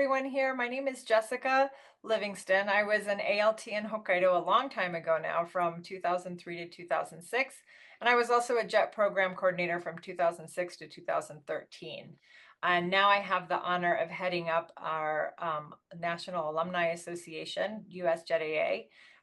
everyone here. My name is Jessica Livingston. I was an ALT in Hokkaido a long time ago now, from 2003 to 2006. And I was also a JET program coordinator from 2006 to 2013. And now I have the honor of heading up our National Alumni Association, US JET.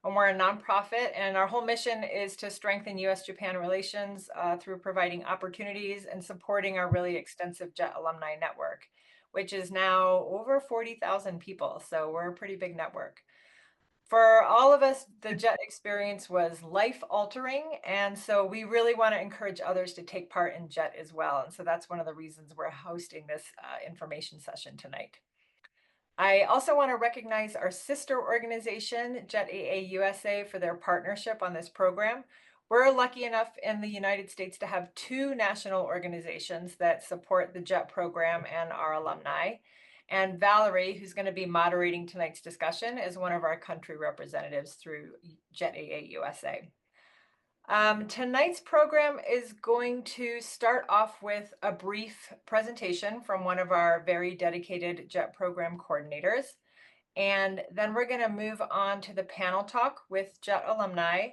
And we're a nonprofit, and our whole mission is to strengthen US-Japan relations through providing opportunities and supporting our really extensive JET alumni network, which is now over 40,000 people. So we're a pretty big network. For all of us, the JET experience was life-altering, and so we really want to encourage others to take part in JET as well. And so that's one of the reasons we're hosting this information session tonight. I also want to recognize our sister organization, JET USA, for their partnership on this program. We're lucky enough in the United States to have two national organizations that support the JET program and our alumni. And Valerie, who's going to be moderating tonight's discussion, is one of our country representatives through JET USA. Tonight's program is going to start off with a brief presentation from one of our very dedicated JET program coordinators. And then we're going to move on to the panel talk with JET alumni.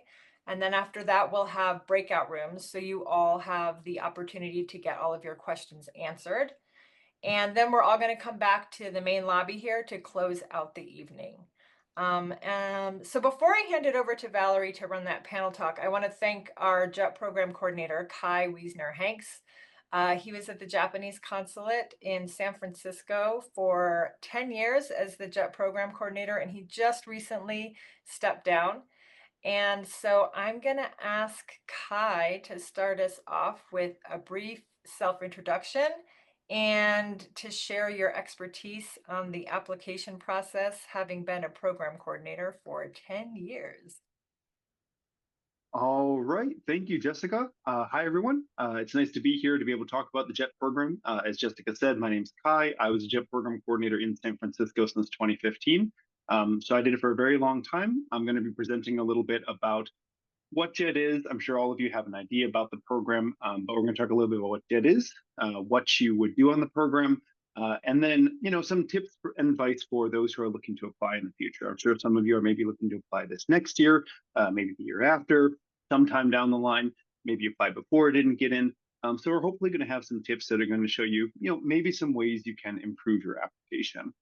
And then after that, we'll have breakout rooms, so you all have the opportunity to get all of your questions answered. And then we're all going to come back to the main lobby here to close out the evening. So before I hand it over to Valerie to run that panel talk, I want to thank our JET program coordinator, Kai Wiesner-Hanks. He was at the Japanese consulate in San Francisco for 10 years as the JET program coordinator, and he just recently stepped down. And so I'm going to ask Kai to start us off with a brief self-introduction and to share your expertise on the application process, having been a program coordinator for 10 years. All right. Thank you, Jessica. Hi, everyone. It's nice to be here to be able to talk about the JET program. As Jessica said, my name's Kai. I was a JET program coordinator in San Francisco since 2015. So I did it for a very long time. I'm going to be presenting a little bit about what JET is. I'm sure all of you have an idea about the program, but we're going to talk a little bit about what JET is, what you would do on the program, and then, some tips and advice for those who are looking to apply in the future. I'm sure some of you are maybe looking to apply this next year, maybe the year after, sometime down the line, maybe you applied before it didn't get in. So we're hopefully going to have some tips that are going to show you, maybe some ways you can improve your application.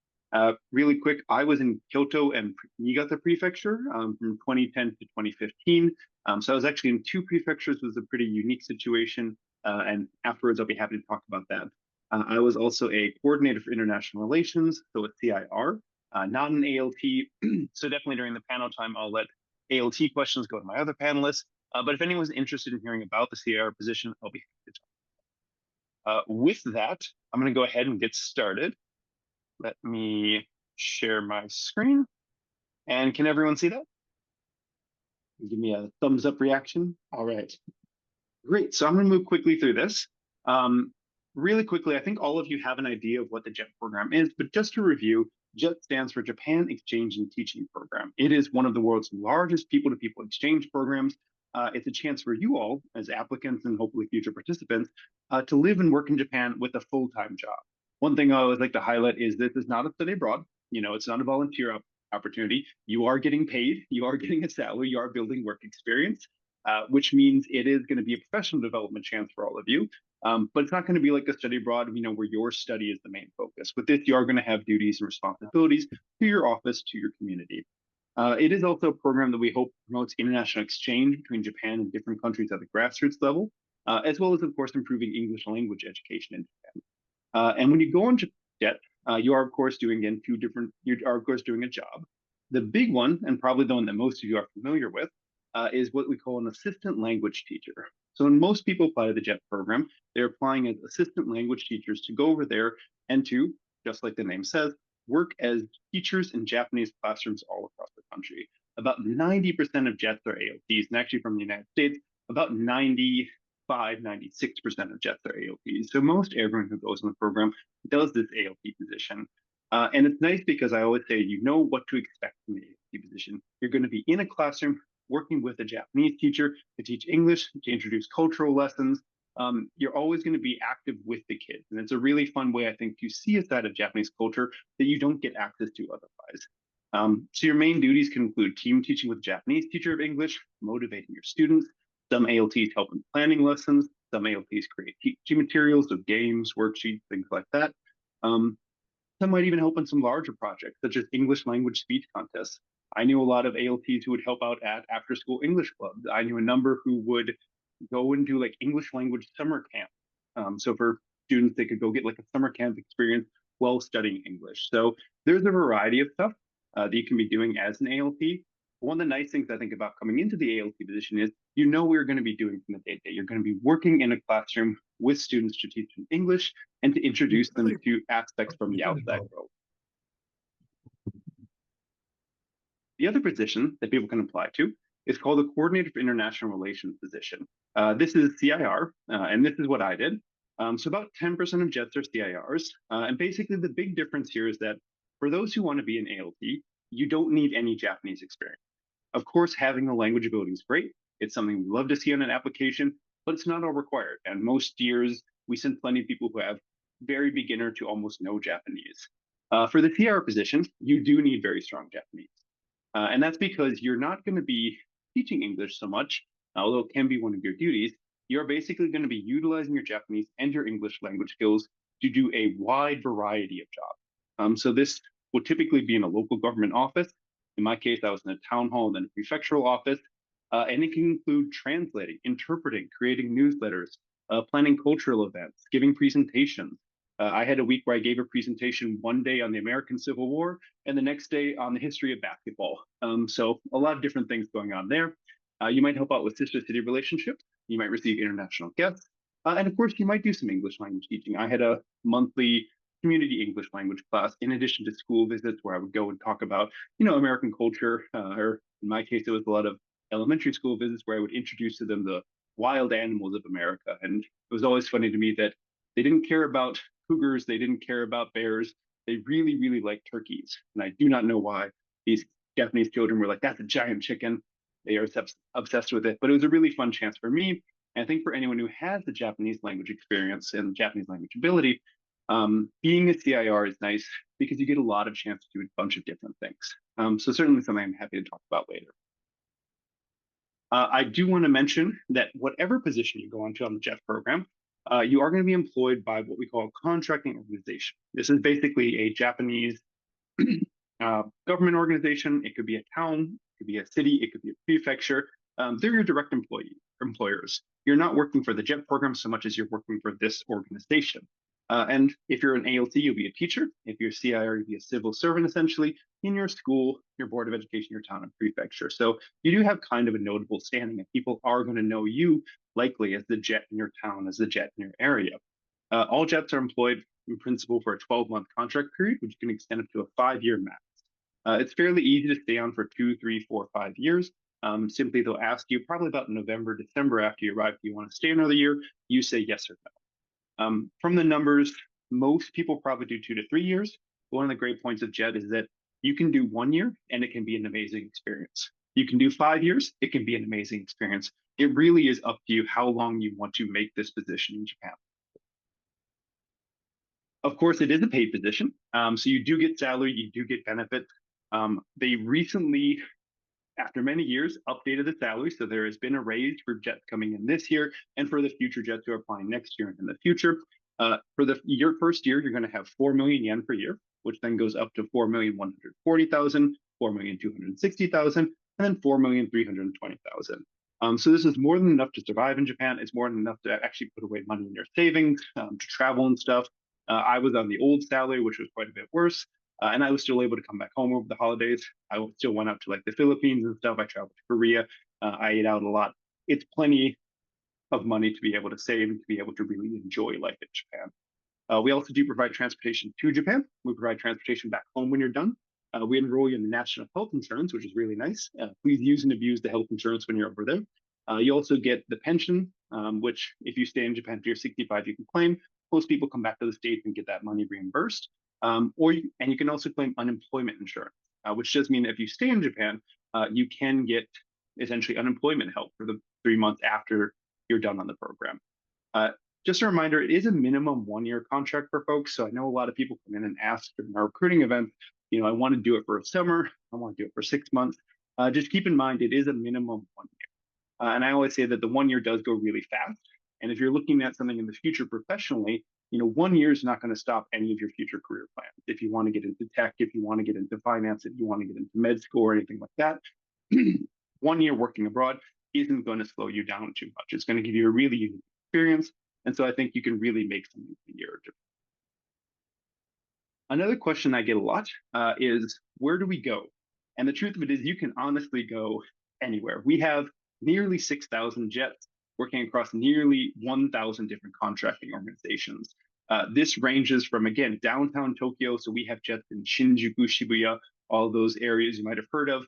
Really quick, I was in Kyoto and Niigata Prefecture from 2010 to 2015. So I was actually in two prefectures. It was a pretty unique situation. And afterwards, I'll be happy to talk about that. I was also a coordinator for international relations, so a CIR, not an ALT. So definitely during the panel time, I'll let ALT questions go to my other panelists. But if anyone's interested in hearing about the CIR position, I'll be happy to talk. With that, I'm going to go ahead and get started. Let me share my screen. And can everyone see that? Give me a thumbs up reaction. All right. Great. So I'm going to move quickly through this. Really quickly, I think all of you have an idea of what the JET program is, but just to review, JET stands for Japan Exchange and Teaching Program. It is one of the world's largest people-to-people exchange programs. It's a chance for you all, as applicants and hopefully future participants, to live and work in Japan with a full-time job. One thing I always like to highlight is this is not a study abroad. It's not a volunteer opportunity. You are getting paid. You are getting a salary. You are building work experience, which means it is going to be a professional development chance for all of you. But it's not going to be like a study abroad, where your study is the main focus. With this, you are going to have duties and responsibilities to your office, to your community. It is also a program that we hope promotes international exchange between Japan and different countries at the grassroots level, as well as, of course, improving English language education in Japan. And when you go on JET, you are, of course, doing a job. The big one, and probably the one that most of you are familiar with, is what we call an assistant language teacher. So when most people apply to the JET program, they're applying as assistant language teachers to go over there and to, just like the name says, work as teachers in Japanese classrooms all across the country. About 90% of JETs are ALTs, and actually from the United States, about 96% of JETs are ALTs. So most everyone who goes in the program does this ALT position. And it's nice because I always say, you know what to expect from the ALT position. You're going to be in a classroom working with a Japanese teacher to teach English, to introduce cultural lessons, you're always going to be active with the kids. And it's a really fun way, I think, to see a side of Japanese culture that you don't get access to otherwise. So your main duties can include team teaching with a Japanese teacher of English, motivating your students. Some ALTs help in planning lessons. Some ALTs create teaching materials, so games, worksheets, things like that. Um, some might even help in some larger projects, such as English language speech contests. I knew a lot of ALTs who would help out at after school English clubs. I knew a number who would go and do like English language summer camp. So for students, they could go get like a summer camp experience while studying English. So there's a variety of stuff that you can be doing as an ALT. One of the nice things I think about coming into the ALT position is you know what you're going to be doing from the day to day. You're going to be working in a classroom with students to teach them English and to introduce them to aspects from the outside world. The other position that people can apply to is called the Coordinator for International Relations position. This is CIR, and this is what I did. So about 10% of JETs are CIRs. And basically the big difference here is that for those who want to be an ALT, you don't need any Japanese experience. Of course, having the language ability is great. It's something we love to see on an application, but it's not all required. And most years, we send plenty of people who have very beginner to almost no Japanese. For the CIR position, you do need very strong Japanese. And that's because you're not going to be teaching English so much, although it can be one of your duties. You're basically going to be utilizing your Japanese and your English language skills to do a wide variety of jobs. So this will typically be in a local government office. In my case, I was in a town hall and then a prefectural office. And it can include translating, interpreting, creating newsletters, planning cultural events, giving presentations. I had a week where I gave a presentation one day on the American Civil War and the next day on the history of basketball. So a lot of different things going on there. You might help out with sister city relationships. You might receive international guests. And of course, you might do some English language teaching. I had a monthly community English language class in addition to school visits where I would go and talk about, American culture, or in my case, it was a lot of elementary school visits where I would introduce to them the wild animals of America. And it was always funny to me that they didn't care about cougars, they didn't care about bears. They really, really liked turkeys. And I do not know why these Japanese children were like, that's a giant chicken. They are obsessed with it. But it was a really fun chance for me. And I think for anyone who has the Japanese language experience and Japanese language ability, being a CIR is nice because you get a lot of chance to do a bunch of different things. So certainly something I'm happy to talk about later. I do want to mention that whatever position you go into on the JET program, you are going to be employed by what we call a contracting organization. This is basically a Japanese government organization. It could be a town, it could be a city, it could be a prefecture. They're your direct employers. You're not working for the JET program so much as you're working for this organization. And if you're an ALT, you'll be a teacher. If you're a CIR, you'll be a civil servant, essentially, in your school, your board of education, your town and prefecture. So you do have kind of a notable standing, and people are going to know you likely as the JET in your town, as the JET in your area. All JETs are employed in principle for a 12-month contract period, which can extend up to a 5-year max. It's fairly easy to stay on for 2, 3, 4, 5 years. Simply, they'll ask you probably about November, December after you arrive, do you want to stay another year? You say yes or no. From the numbers, most people probably do 2 to 3 years. One of the great points of JET is that you can do 1 year and it can be an amazing experience. You can do 5 years, it can be an amazing experience. It really is up to you how long you want to make this position in Japan. Of course, it is a paid position. So you do get salary, you do get benefits. They recently, after many years, updated the salary. So there has been a raise for JETs coming in this year and for the future JETs who are applying next year and in the future. For the first year, you're going to have 4 million yen per year, which then goes up to 4,140,000, 4,260,000, and then 4,320,000. So this is more than enough to survive in Japan. It's more than enough to actually put away money in your savings, to travel and stuff. I was on the old salary, which was quite a bit worse. And I was still able to come back home over the holidays. I still went out to like the Philippines and stuff. I traveled to Korea. I ate out a lot. It's plenty of money to be able to save and to be able to really enjoy life in Japan. We also do provide transportation to Japan. We provide transportation back home when you're done. We enroll you in the national health insurance, which is really nice. Please use and abuse the health insurance when you're over there. You also get the pension, which if you stay in Japan till you're 65, you can claim. Most people come back to the States and get that money reimbursed. And you can also claim unemployment insurance, which does mean that if you stay in Japan, you can get essentially unemployment help for the 3 months after you're done on the program. Just a reminder, it is a minimum 1 year contract for folks. So I know a lot of people come in and ask during our recruiting events, I want to do it for a summer, I want to do it for 6 months. Just keep in mind, it is a minimum 1 year. And I always say that the 1 year does go really fast. And if you're looking at something in the future professionally, 1 year is not going to stop any of your future career plans. If you want to get into tech, if you want to get into finance, if you want to get into med school or anything like that, 1 year working abroad isn't going to slow you down too much. It's going to give you a really unique experience. And so I think you can really make something in a year or two. Another question I get a lot is where do we go? And the truth of it is, you can honestly go anywhere. We have nearly 6,000 jets working across nearly 1,000 different contracting organizations. This ranges from, again, downtown Tokyo. So we have jets in Shinjuku, Shibuya, all those areas you might have heard of.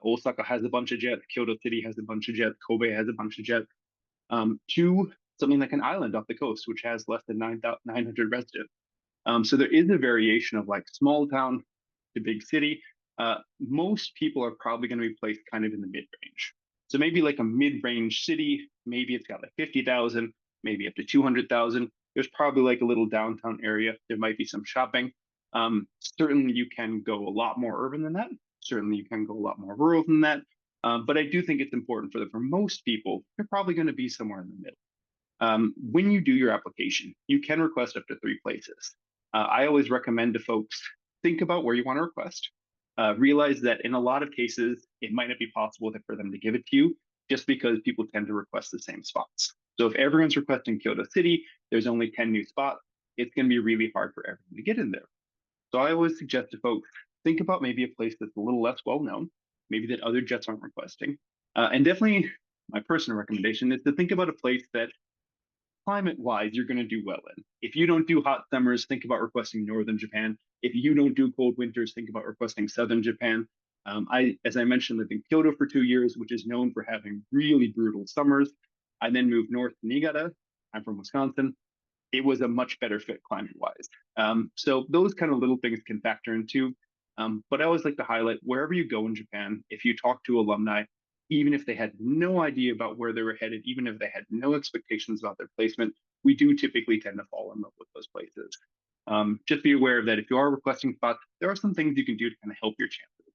Osaka has a bunch of jets. Kyoto City has a bunch of jets. Kobe has a bunch of jets. To something like an island off the coast, which has less than 900 residents. So there is a variation of like small town to big city. Most people are probably going to be placed kind of in the mid range. So maybe like a mid range city, maybe it's got like 50,000, maybe up to 200,000. There's probably like a little downtown area. There might be some shopping. Certainly you can go a lot more urban than that. Certainly you can go a lot more rural than that. But I do think it's important for most people, you're probably going to be somewhere in the middle. When you do your application, you can request up to 3 places. I always recommend to folks, think about where you want to request. Realize that in a lot of cases, it might not be possible for them to give it to you just because people tend to request the same spots. So if everyone's requesting Kyoto City, there's only 10 new spots, it's going to be really hard for everyone to get in there. So I always suggest to folks, think about maybe a place that's a little less well known, maybe that other jets aren't requesting. And definitely my personal recommendation is to think about a place that climate wise, you're going to do well in. If you don't do hot summers, think about requesting northern Japan. If you don't do cold winters, think about requesting southern Japan. As I mentioned, lived in Kyoto for 2 years, which is known for having really brutal summers. I then moved north to Niigata. I'm from Wisconsin. It was a much better fit climate wise. So those kind of little things can factor into. But I always like to highlight wherever you go in Japan, if you talk to alumni, even if they had no idea about where they were headed, even if they had no expectations about their placement, we do typically tend to fall in love with those places. Just be aware of that. If you are requesting spots, there are some things you can do to kind of help your chances.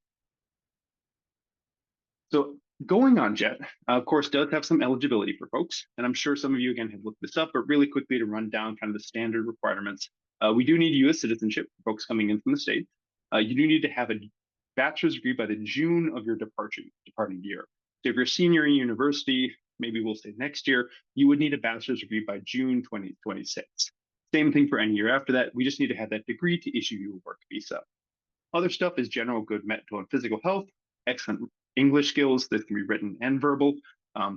So going on JET, of course, does have some eligibility for folks. And I'm sure some of you, again, have looked this up, but really quickly to run down kind of the standard requirements. We do need US citizenship for folks coming in from the States. You do need to have a bachelor's degree by the June of your departing year. So if you're a senior in university, maybe we'll say next year, you would need a bachelor's degree by June 2026. Same thing for any year after that. We just need to have that degree to issue you a work visa. Other stuff is general good mental and physical health, excellent English skills that can be written and verbal,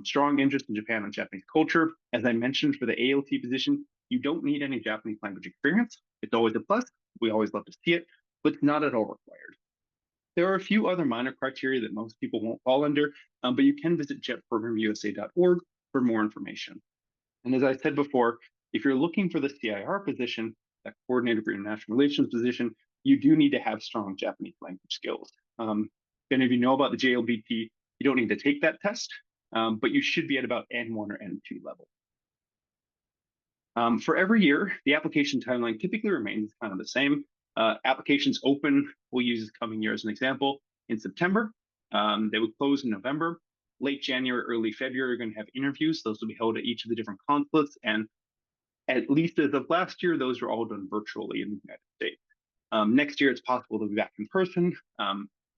strong interest in Japan and Japanese culture. As I mentioned, for the ALT position, you don't need any Japanese language experience. It's always a plus. We always love to see it, but it's not at all required. There are a few other minor criteria that most people won't fall under, but you can visit jetprogramusa.org for more information. And as I said before, if you're looking for the CIR position, that coordinator for international relations position, you do need to have strong Japanese language skills. If any of you know about the JLBT, you don't need to take that test, but you should be at about N1 or N2 level. For every year, the application timeline typically remains kind of the same. Applications open, we'll use this coming year as an example, in September. They would close in November. Late January, early February, you're going to have interviews. Those will be held at each of the different consulates. And at least as of last year, those were all done virtually in the United States. Next year, it's possible to be back in person.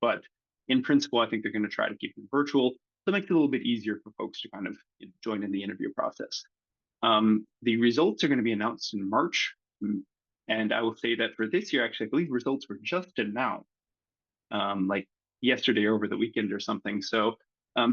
But in principle, I think they're going to try to keep them virtual. So it makes it a little bit easier for folks to kind of join in the interview process. The results are going to be announced in March. And I will say that for this year, actually, I believe results were just announced, like yesterday or over the weekend or something. So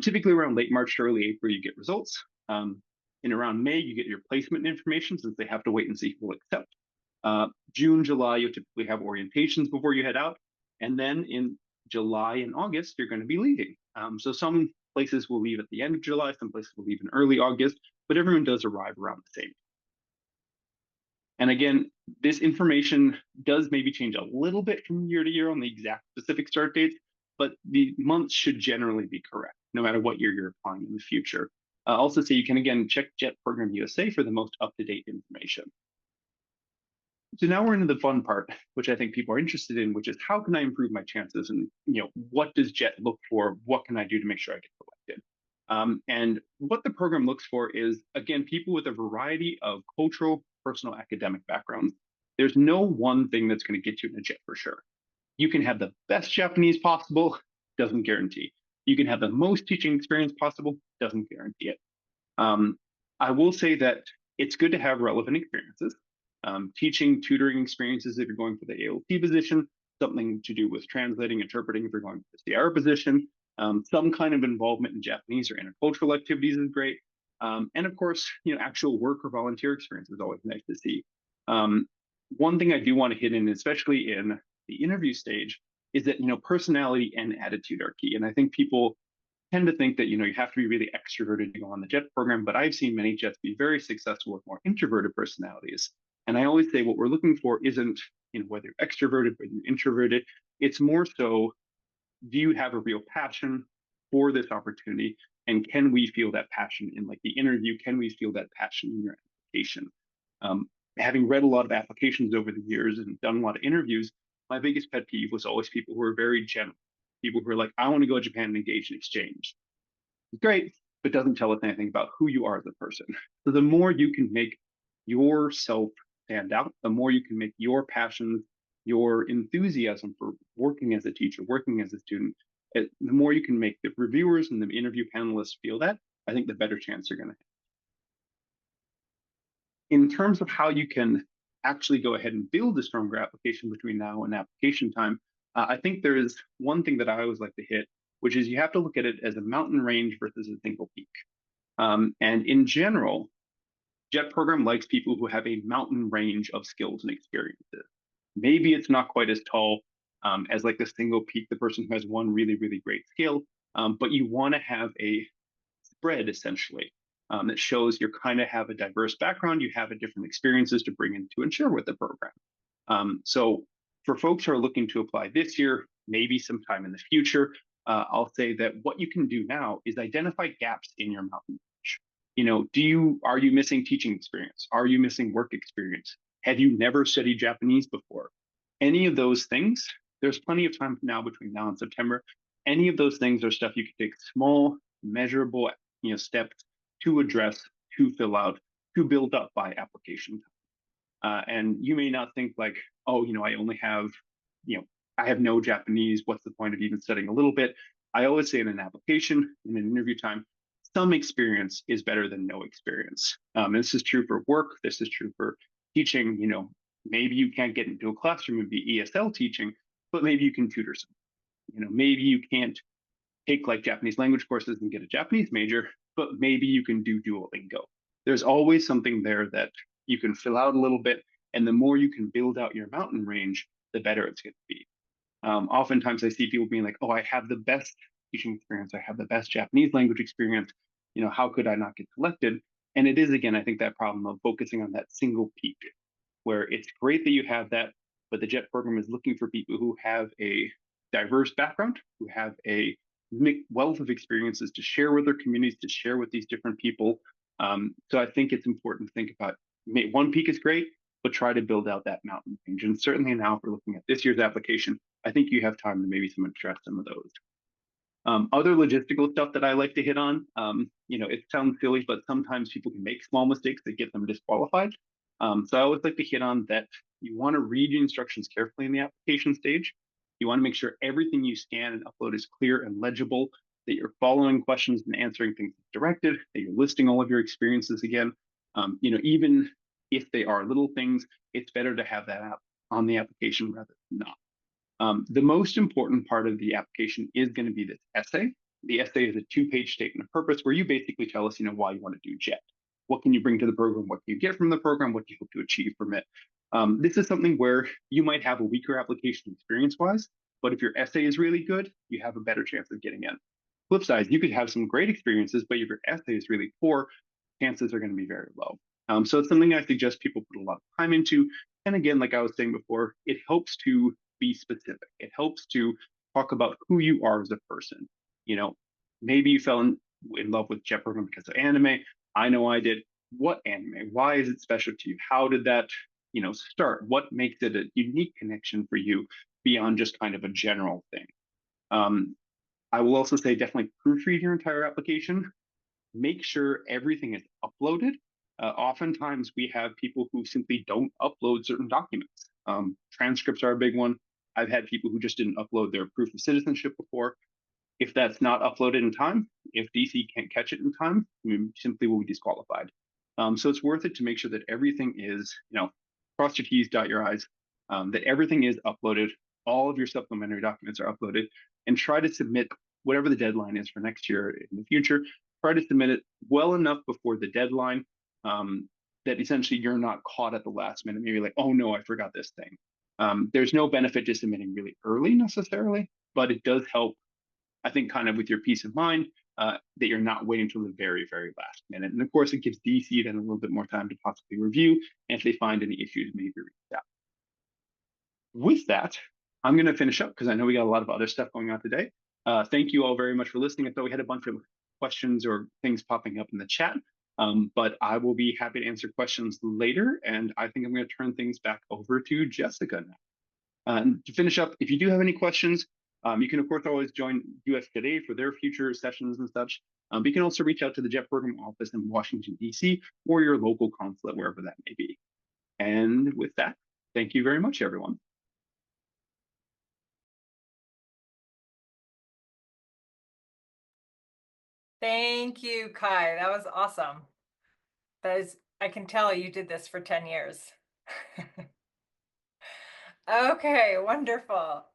typically around late March to early April, you get results. In around May, you get your placement information since they have to wait and see who will accept. June, July, you typically have orientations before you head out. And then in July and August, you're going to be leaving. So some places will leave at the end of July, some places will leave in early August, but everyone does arrive around the same time. And again, this information does maybe change a little bit from year to year on the exact specific start dates, but the months should generally be correct, no matter what year you're applying in the future. I'll also say you can again check Jet Program USA for the most up-to-date information. So now we're into the fun part, which I think people are interested in, which is how can I improve my chances, and what does Jet look for? What can I do to make sure I get selected? And what the program looks for is again people with a variety of cultural, personal, academic backgrounds. There's no one thing that's going to get you in a Jet for sure. You can have the best Japanese possible, doesn't guarantee. You can have the most teaching experience possible, doesn't guarantee it. Um, I will say that it's good to have relevant experiences. Teaching, tutoring experiences if you're going for the ALT position, something to do with translating, interpreting if you're going for the CR position. Some kind of involvement in Japanese or intercultural activities is great. And of course, actual work or volunteer experience is always nice to see. Um, One thing I do want to hit in, especially in the interview stage, is that personality and attitude are key. And I think people tend to think that you have to be really extroverted to go on the JET program, but I've seen many JETs be very successful with more introverted personalities. And I always say what we're looking for isn't whether you're extroverted, whether you're introverted. It's more so, do you have a real passion for this opportunity, and can we feel that passion in like the interview? Can we feel that passion in your application? Having read a lot of applications over the years and done a lot of interviews, my biggest pet peeve was always people who are very general. People who are like, I want to go to Japan and engage in exchange. Great, but doesn't tell us anything about who you are as a person. So the more you can make yourself stand out, the more you can make your passions, your enthusiasm for working as a teacher, working as a student, the more you can make the reviewers and the interview panelists feel that, I think the better chance you're going to have. In terms of how you can actually go ahead and build a stronger application between now and application time, I think there is one thing that I always like to hit, which is you have to look at it as a mountain range versus a single peak. And in general, JET program likes people who have a mountain range of skills and experiences. Maybe it's not quite as tall as like the single peak, the person who has one really, really great skill, but you want to have a spread essentially that shows you kind of have a diverse background, you have a different experiences to bring into and share with the program. So for folks who are looking to apply this year, maybe sometime in the future, I'll say that what you can do now is identify gaps in your mountain range. Are you missing teaching experience? Are you missing work experience? Have you never studied Japanese before? Any of those things, there's plenty of time now between now and September. Any of those things are stuff you can take small, measurable, steps to address, to fill out, to build up by application. And you may not think like, oh, I only have, I have no Japanese. What's the point of even studying a little bit? I always say in an application, in an interview time, some experience is better than no experience. This is true for work. This is true for teaching. Maybe you can't get into a classroom and be ESL teaching, but maybe you can tutor some. Maybe you can't take like Japanese language courses and get a Japanese major, but maybe you can do Duolingo. There's always something there that you can fill out a little bit, and the more you can build out your mountain range, the better it's going to be. Oftentimes I see people being like, oh, I have the best teaching experience. I have the best Japanese language experience. How could I not get selected? And it is, again, I think that problem of focusing on that single peak, where it's great that you have that, but the JET program is looking for people who have a diverse background, who have a wealth of experiences to share with their communities, to share with these different people. So I think it's important to think about one peak is great, but try to build out that mountain range. And certainly now, if we're looking at this year's application, I think you have time to maybe address some of those. Other logistical stuff that I like to hit on, it sounds silly, but sometimes people can make small mistakes that get them disqualified. So I always like to hit on that you want to read your instructions carefully in the application stage. You want to make sure everything you scan and upload is clear and legible, that you're following questions and answering things as directed, that you're listing all of your experiences again. Even if they are little things, it's better to have that on the application rather than not. The most important part of the application is going to be this essay. The essay is a 2-page statement of purpose where you basically tell us, why you want to do JET. What can you bring to the program? What can you get from the program? What do you hope to achieve from it? This is something where you might have a weaker application experience-wise, but if your essay is really good, you have a better chance of getting in. Flip side, you could have some great experiences, but if your essay is really poor, chances are going to be very low. So it's something I suggest people put a lot of time into. And again, like I was saying before, it helps to be specific. It helps to talk about who you are as a person. Maybe you fell in love with Jet program because of anime. I know I did. What anime? Why is it special to you? How did that, start? What makes it a unique connection for you beyond just kind of a general thing? Um, I will also say definitely proofread your entire application. Make sure everything is uploaded. Oftentimes, we have people who simply don't upload certain documents. Transcripts are a big one. I've had people who just didn't upload their proof of citizenship before. If that's not uploaded in time, if DC can't catch it in time, we simply will be disqualified. So it's worth it to make sure that everything is, cross your T's, dot your I's, that everything is uploaded, all of your supplementary documents are uploaded, and try to submit whatever the deadline is for next year in the future. Try to submit it well enough before the deadline that essentially you're not caught at the last minute. Maybe like, oh no, I forgot this thing. There's no benefit to submitting really early necessarily, but it does help, I think, kind of with your peace of mind, that you're not waiting till the very, very last minute. And of course, it gives DC then a little bit more time to possibly review. And if they find any issues, maybe reach out. With that, I'm going to finish up because I know we got a lot of other stuff going on today. Thank you all very much for listening. I thought we had a bunch of questions or things popping up in the chat, but I will be happy to answer questions later. And I think I'm going to turn things back over to Jessica now. And to finish up, if you do have any questions, you can, of course, always join US Today for their future sessions and such. But you can also reach out to the JET program office in Washington, D.C., or your local consulate, wherever that may be. And with that, thank you very much, everyone. Thank you, Kai. That was awesome. I can tell you did this for 10 years. Okay, wonderful.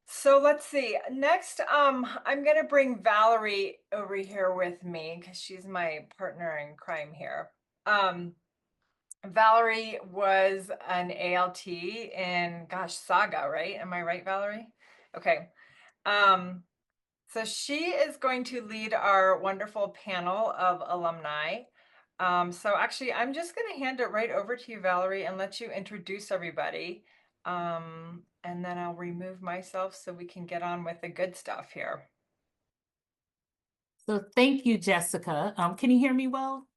So let's see. Next, I'm gonna bring Valerie over here with me because she's my partner in crime here. Valerie was an ALT in, gosh, Saga, right? Am I right, Valerie? Okay. So she is going to lead our wonderful panel of alumni. So actually, I'm just going to hand it right over to you, Valerie, and let you introduce everybody. And then I'll remove myself so we can get on with the good stuff here. So thank you, Jessica. Can you hear me well?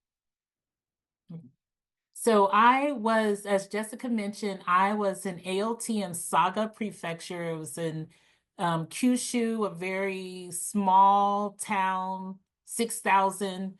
So I was, as Jessica mentioned, I was in ALT in Saga Prefecture. It was in Kyushu, a very small town, 6,000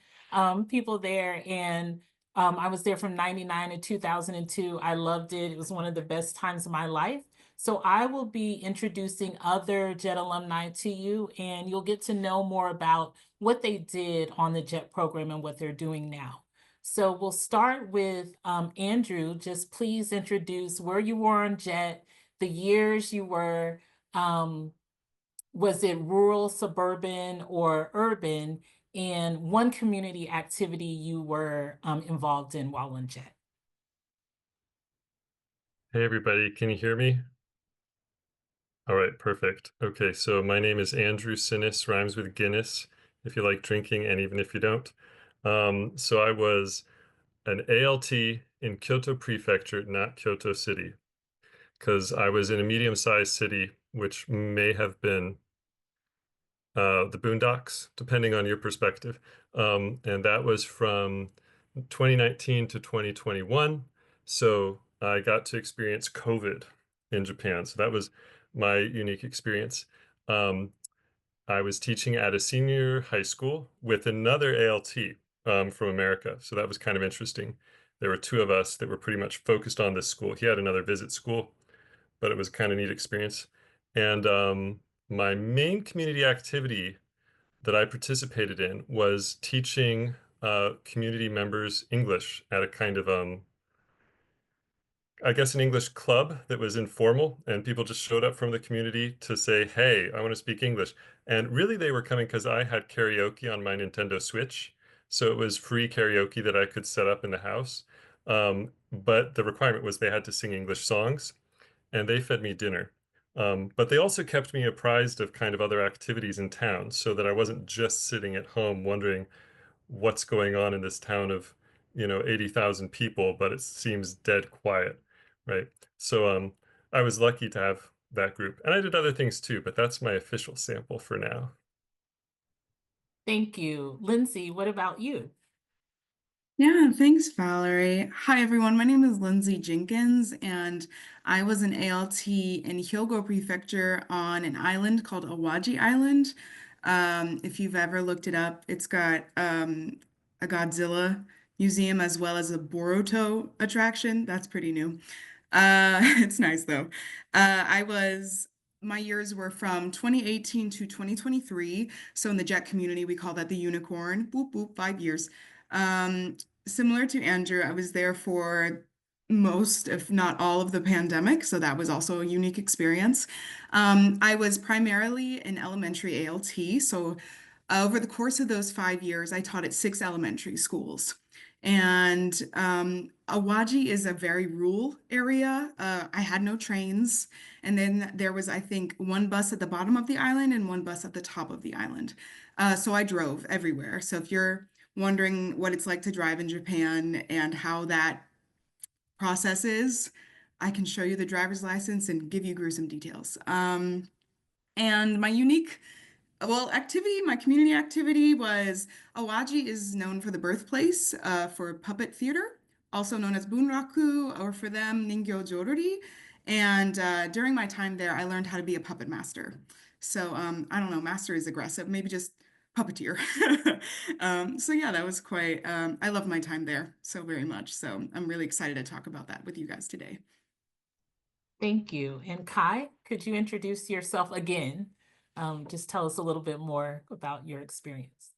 people there. And I was there from 99 to 2002. I loved it. It was one of the best times of my life. So I will be introducing other JET alumni to you, and you'll get to know more about what they did on the JET program and what they're doing now. So we'll start with Andrew. Just please introduce where you were on JET, the years you were, was it rural, suburban, or urban, and one community activity you were involved in while on JET. Hey everybody, can you hear me? All right, perfect. Okay, so my name is Andrew Sinis, rhymes with Guinness, if you like drinking and even if you don't. So I was an ALT in Kyoto Prefecture, not Kyoto City, because I was in a medium-sized city, which may have been the Boondocks, depending on your perspective. And that was from 2019 to 2021. So I got to experience COVID in Japan. So that was my unique experience. I was teaching at a senior high school with another ALT from America. So that was kind of interesting. There were two of us that were pretty much focused on this school. He had another visit school, but it was kind of neat experience. And my main community activity that I participated in was teaching community members English at a kind of I guess an English club that was informal, and people just showed up from the community to say, "Hey, I want to speak English." And really, they were coming because I had karaoke on my Nintendo Switch, so it was free karaoke that I could set up in the house. But the requirement was they had to sing English songs, and they fed me dinner. But they also kept me apprised of kind of other activities in town so that I wasn't just sitting at home wondering what's going on in this town of, 80,000 people, but it seems dead quiet, right? So I was lucky to have that group. And I did other things too, but that's my official sample for now. Thank you. Lindsay, what about you? Yeah, thanks, Valerie. Hi, everyone. My name is Lindsay Jenkins, and I was an ALT in Hyogo Prefecture on an island called Awaji Island. If you've ever looked it up, it's got a Godzilla museum as well as a Boruto attraction. That's pretty new. It's nice though. My years were from 2018 to 2023. So in the Jet community, we call that the unicorn. Boop, boop, 5 years. Um, Similar to Andrew, I was there for most, if not all, of the pandemic. So that was also a unique experience. I was primarily in elementary ALT. So over the course of those 5 years, I taught at 6 elementary schools. And Awaji is a very rural area. I had no trains. And then there was, I think, one bus at the bottom of the island and one bus at the top of the island. So I drove everywhere. So if you're wondering what it's like to drive in Japan and how that process is, I can show you the driver's license and give you gruesome details. And my unique activity, my community activity was Awaji is known for the birthplace for puppet theater, also known as Bunraku, or for them, Ningyo Jorori. And during my time there, I learned how to be a puppet master. So I don't know, master is aggressive, maybe just puppeteer. So yeah, that was quite, I love my time there so very much. So I'm really excited to talk about that with you guys today. Thank you. And Kai, could you introduce yourself again? Just tell us a little bit more about your experience.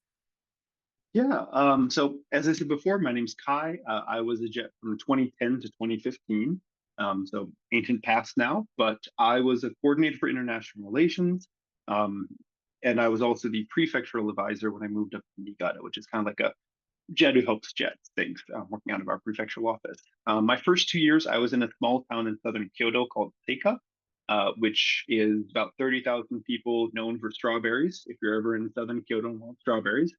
Yeah, so as I said before, my name's Kai. I was a Jet from 2010 to 2015, so ancient past now, but I was a coordinator for international relations, um, and I was also the prefectural advisor when I moved up to Niigata, which is kind of like a Jet who helps Jets things, working out of our prefectural office. My first 2 years, I was in a small town in southern Kyoto called Seika, which is about 30,000 people known for strawberries, if you're ever in southern Kyoto and want strawberries.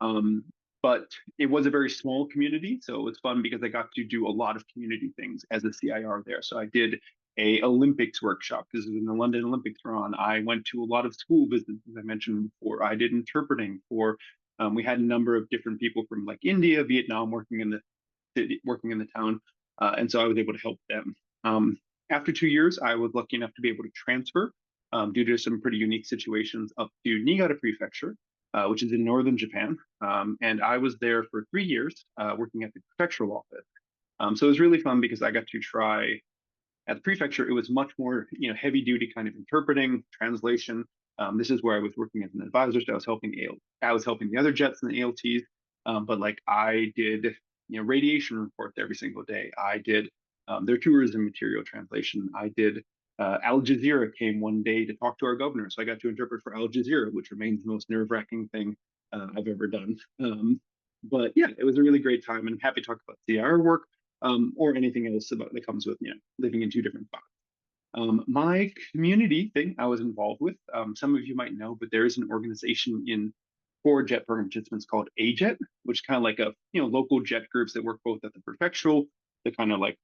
Um, but it was a very small community, so it was fun because I got to do a lot of community things as a CIR there. So I did a Olympics workshop because when the London Olympics were on. I went to a lot of school visits, as I mentioned before. I did interpreting for. We had a number of different people from like India, Vietnam working in the city, working in the town, and so I was able to help them. After 2 years, I was lucky enough to be able to transfer due to some pretty unique situations up to Niigata Prefecture, which is in northern Japan. And I was there for 3 years working at the prefectural office. So it was really fun because I got to try at the prefecture. It was much more, heavy duty kind of interpreting, translation. This is where I was working as an advisor, so I was helping the other jets and the ALTs. But like I did, radiation reports every single day. I did their tourism material translation. I did Al Jazeera came one day to talk to our governor, so I got to interpret for Al Jazeera, which remains the most nerve-wracking thing I've ever done. But yeah, it was a really great time, and I'm happy to talk about CR work or anything else about that comes with living in two different spots. My community thing I was involved with, some of you might know, but there is an organization in for jet program participants called AJET, which is kind of like a local jet groups that work both at the prefectural, the kind of like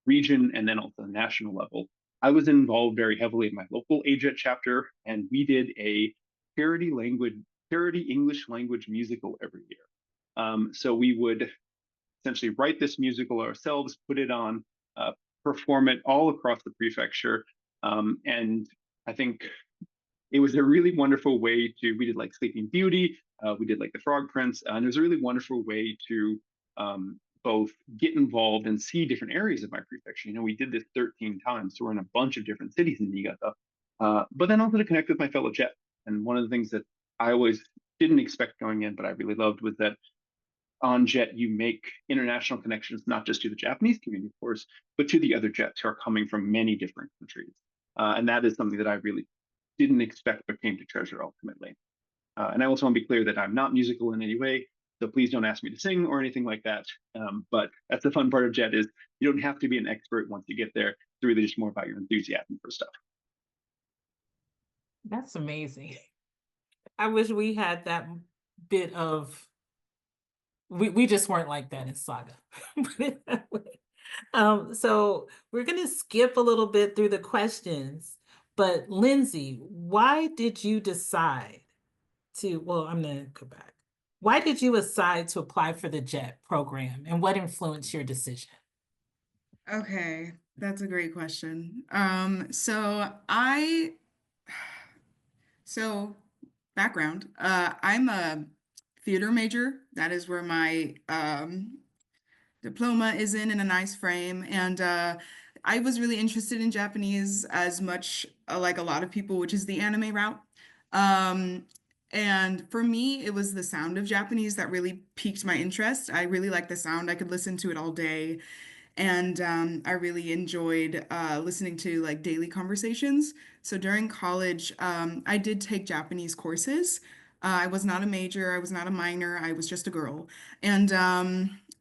region, and then also the national level. I was involved very heavily in my local AJET chapter, and we did a charity English language musical every year. So we would essentially write this musical ourselves, put it on, perform it all across the prefecture. And I think it was a really wonderful way to, we did like Sleeping Beauty, we did like the Frog Prince, and it was a really wonderful way to both get involved and see different areas of my prefecture. We did this 13 times, so we're in a bunch of different cities in Niigata, but then also to connect with my fellow Jets. And one of the things that I always didn't expect going in, but I really loved was that on Jet, you make international connections, not just to the Japanese community, of course, but to the other Jets who are coming from many different countries. And that is something that I really didn't expect, but came to treasure ultimately. And I also want to be clear that I'm not musical in any way, so please don't ask me to sing or anything like that. But that's the fun part of Jet is you don't have to be an expert once you get there. It's really just more about your enthusiasm for stuff. That's amazing. I wish we had that bit of, we just weren't like that in Saga. So we're going to skip a little bit through the questions, but Lindsay, why did you decide to, well, I'm gonna go back. Why did you decide to apply for the JET program and what influenced your decision? Okay, that's a great question. So background, I'm a theater major. That is where my diploma is in a nice frame. And I was really interested in Japanese as much like a lot of people, which is the anime route. Um, and for me, it was the sound of Japanese that really piqued my interest. I really like the sound. I could listen to it all day. And I really enjoyed listening to like daily conversations. So during college, I did take Japanese courses. I was not a major, I was not a minor, I was just a girl. And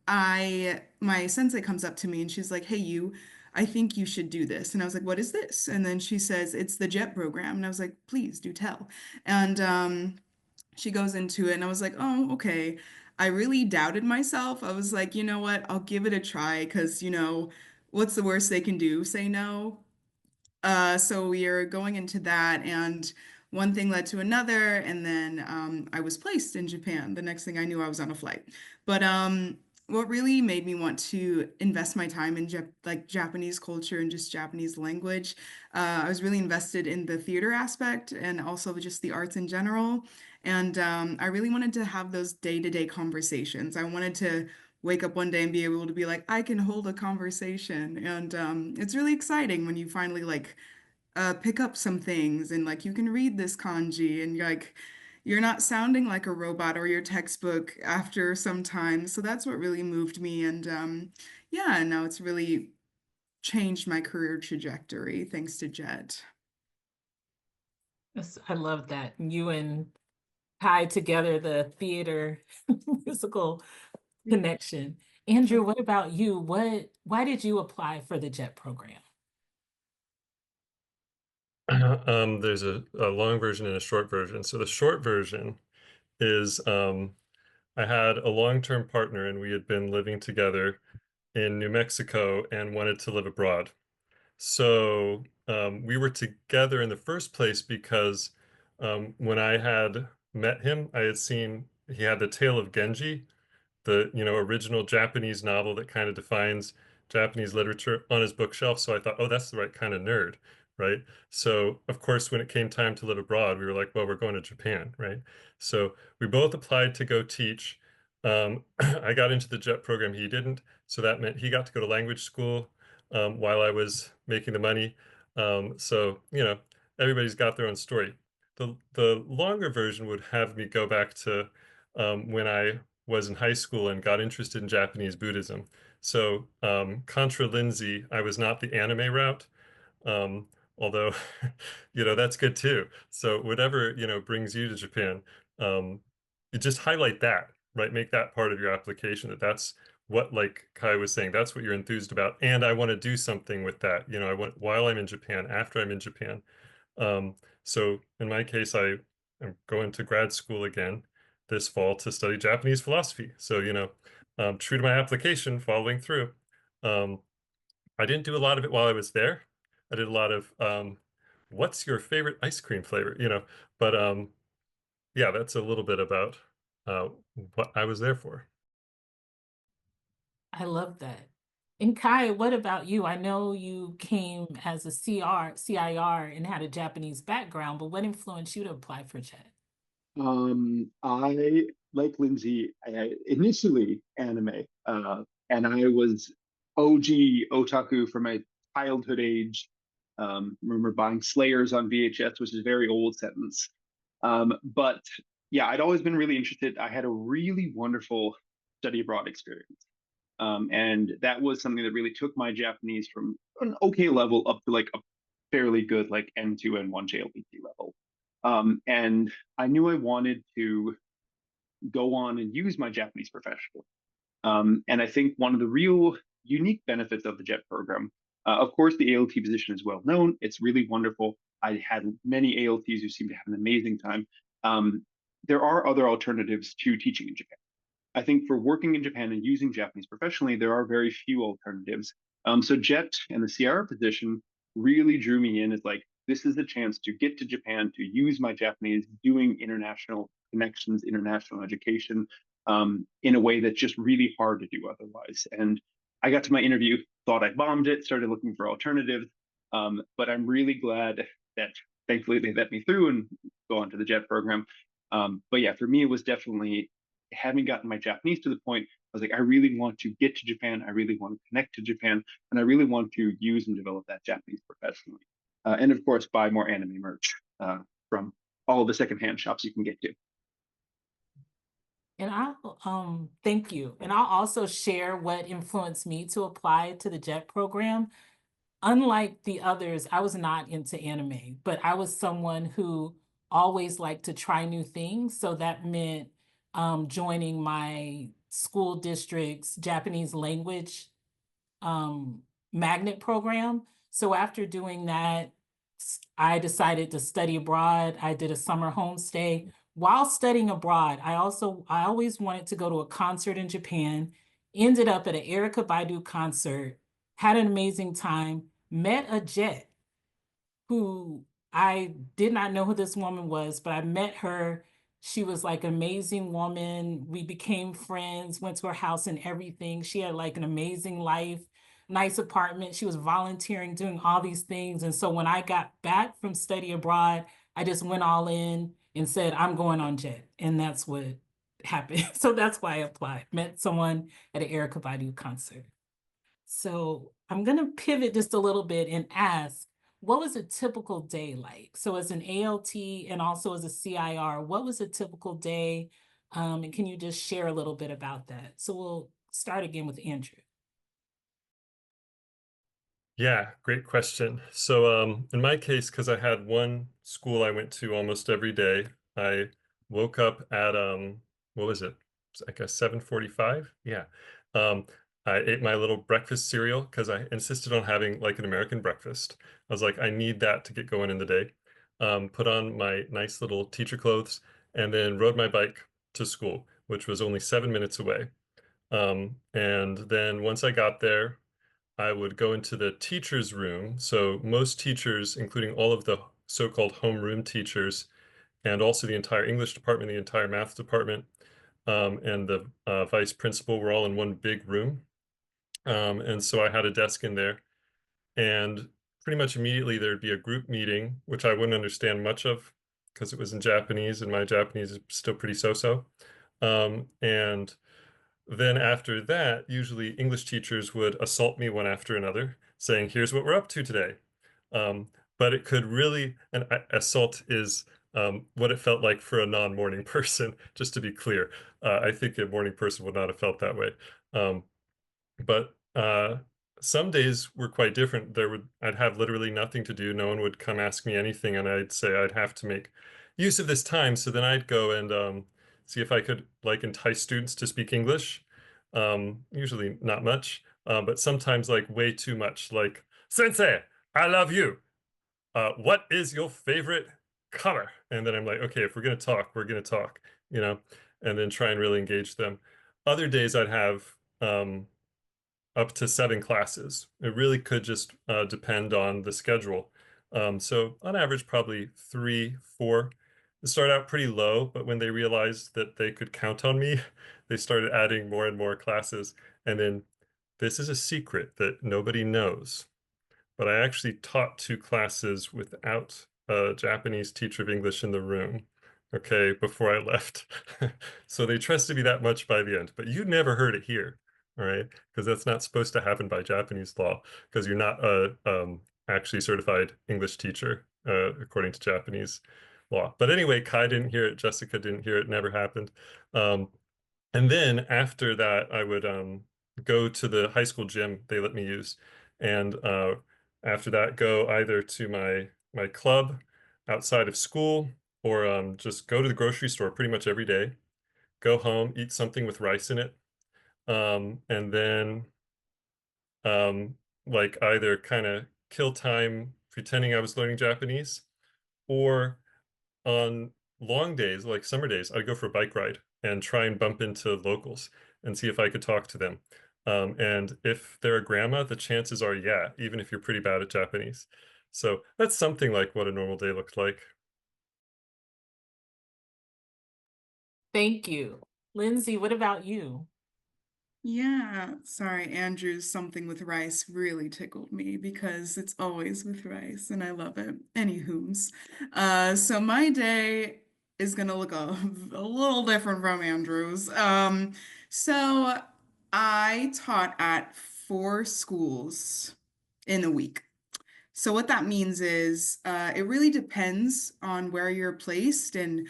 my sensei comes up to me and she's like, "Hey, you, I think you should do this." And I was like, "What is this?" And then she says, "It's the JET program." And I was like, "Please do tell." And she goes into it and I was like, "Oh, okay." I really doubted myself. I was like, "You know what? I'll give it a try because, what's the worst they can do? Say no." So we are going into that, and one thing led to another, and then I was placed in Japan. The next thing I knew, I was on a flight. But what really made me want to invest my time in like Japanese culture and just Japanese language, I was really invested in the theater aspect and also just the arts in general. And I really wanted to have those day-to-day conversations. I wanted to wake up one day and be able to be like, I can hold a conversation. And it's really exciting when you finally like pick up some things and like you can read this kanji and like you're not sounding like a robot or your textbook after some time. So that's what really moved me. And yeah, no, it's really changed my career trajectory thanks to Jet. Yes, I love that. You and tied together the theater musical connection. Andrew, what about you? Why did you apply for the JET program? There's a long version and a short version. So the short version is I had a long-term partner and we had been living together in New Mexico and wanted to live abroad. So we were together in the first place because when I had met him, I had seen he had the Tale of Genji, the original Japanese novel that kind of defines Japanese literature on his bookshelf. So I thought, oh, that's the right kind of nerd, right? So of course, when it came time to live abroad, we were like, well, we're going to Japan, right? So we both applied to go teach. I got into the JET program, he didn't. So that meant he got to go to language school while I was making the money. So everybody's got their own story. The longer version would have me go back to when I was in high school and got interested in Japanese Buddhism. So, contra Lindsay, I was not the anime route, although, that's good too. So whatever, brings you to Japan, you just highlight that, right? Make that part of your application that's what, like Kai was saying, that's what you're enthused about. And I want to do something with that. I want, while I'm in Japan, after I'm in Japan. So in my case, I am going to grad school again this fall to study Japanese philosophy. So, true to my application, following through. Um, I didn't do a lot of it while I was there. I did a lot of what's your favorite ice cream flavor? But yeah, that's a little bit about uh, what I was there for. I love that. And Kai, what about you? I know you came as a CIR and had a Japanese background, but what influenced you to apply for JET? I like Lindsay. Initially anime, and I was OG otaku from my childhood age. Remember buying Slayers on VHS, which is a very old sentence. But yeah, I'd always been really interested. I had a really wonderful study abroad experience. And that was something that really took my Japanese from an okay level up to like a fairly good like N2 N1 JLPT level. And I knew I wanted to go on and use my Japanese professionally. And I think one of the real unique benefits of the JET program, of course, the ALT position is well known. It's really wonderful. I had many ALTs who seem to have an amazing time. There are other alternatives to teaching in Japan. I think for working in Japan and using Japanese professionally, there are very few alternatives. So JET and the CR position really drew me in as like, this is a chance to get to Japan, to use my Japanese, doing international connections, international education, in a way that's just really hard to do otherwise. And I got to my interview, thought I bombed it, started looking for alternatives. But I'm really glad that thankfully they let me through and go on to the JET program. But yeah, for me, it was definitely having gotten my Japanese to the point, I was like, I really want to get to Japan. I really want to connect to Japan. And I really want to use and develop that Japanese professionally. And of course, buy more anime merch from all the secondhand shops you can get to. And I'll thank you. And I'll also share what influenced me to apply to the JET program. Unlike the others, I was not into anime, but I was someone who always liked to try new things. So that meant joining my school district's Japanese language magnet program. So after doing that, I decided to study abroad. I did a summer homestay. While studying abroad, I always wanted to go to a concert in Japan. Ended up at an Erica Baidu concert, had an amazing time, met a Jet who I did not know who this woman was, but I met her. She was like an amazing woman. We became friends, went to her house and everything. She had like an amazing life, nice apartment. She was volunteering, doing all these things. And so when I got back from study abroad, I just went all in and said, I'm going on JET. And that's what happened. So that's why I applied. Met someone at an Erica Baidu concert. So I'm going to pivot just a little bit and ask, what was a typical day like? So as an ALT and also as a CIR, what was a typical day? And can you just share a little bit about that? So we'll start again with Andrew. Yeah, great question. So in my case, because I had one school I went to almost every day, I woke up at what was it? It's like a 7:45. Yeah. I ate my little breakfast cereal because I insisted on having like an American breakfast. I was like, I need that to get going in the day. Put on my nice little teacher clothes and then rode my bike to school, which was only 7 minutes away. And then once I got there, I would go into the teacher's room. So most teachers, including all of the so-called homeroom teachers, and also the entire English department, the entire math department, and the vice principal were all in one big room. And so I had a desk in there, and pretty much immediately there'd be a group meeting, which I wouldn't understand much of because it was in Japanese, and my Japanese is still pretty so-so. And then after that, usually English teachers would assault me one after another, saying, here's what we're up to today. But it could really, and assault is what it felt like for a non-morning person, just to be clear. I think a morning person would not have felt that way. But some days were quite different. I'd have literally nothing to do. No one would come ask me anything, and I'd say I'd have to make use of this time. So then I'd go and see if I could like entice students to speak English. Usually not much, but sometimes like way too much. Like, Sensei, I love you. What is your favorite color? And then I'm like, okay, if we're gonna talk, we're gonna talk, you know, and then try and really engage them. Other days I'd have up to 7 classes. It really could just depend on the schedule. So on average, probably 3, 4. It started out pretty low, but when they realized that they could count on me, they started adding more and more classes. And then this is a secret that nobody knows, but I actually taught 2 classes without a Japanese teacher of English in the room, okay, before I left. So they trusted me that much by the end, but you never heard it here. All right, because that's not supposed to happen by Japanese law, because you're not a actually certified English teacher according to Japanese law. But anyway, Kai didn't hear it, Jessica didn't hear it, never happened. And then after that, I would go to the high school gym they let me use, and after that, go either to my club outside of school, or just go to the grocery store pretty much every day. Go home, eat something with rice in it, and then like either kind of kill time pretending I was learning Japanese, or on long days, like summer days, I'd go for a bike ride and try and bump into locals and see if I could talk to them. And if they're a grandma, the chances are, yeah, even if you're pretty bad at Japanese. So that's something like what a normal day looked like. Thank you. Lindsay, what about you? Yeah, sorry, Andrew's something with rice really tickled me because it's always with rice and I love it. Anywho's, so my day is gonna look a little different from Andrew's. So I taught at 4 schools in a week. So what that means is, it really depends on where you're placed and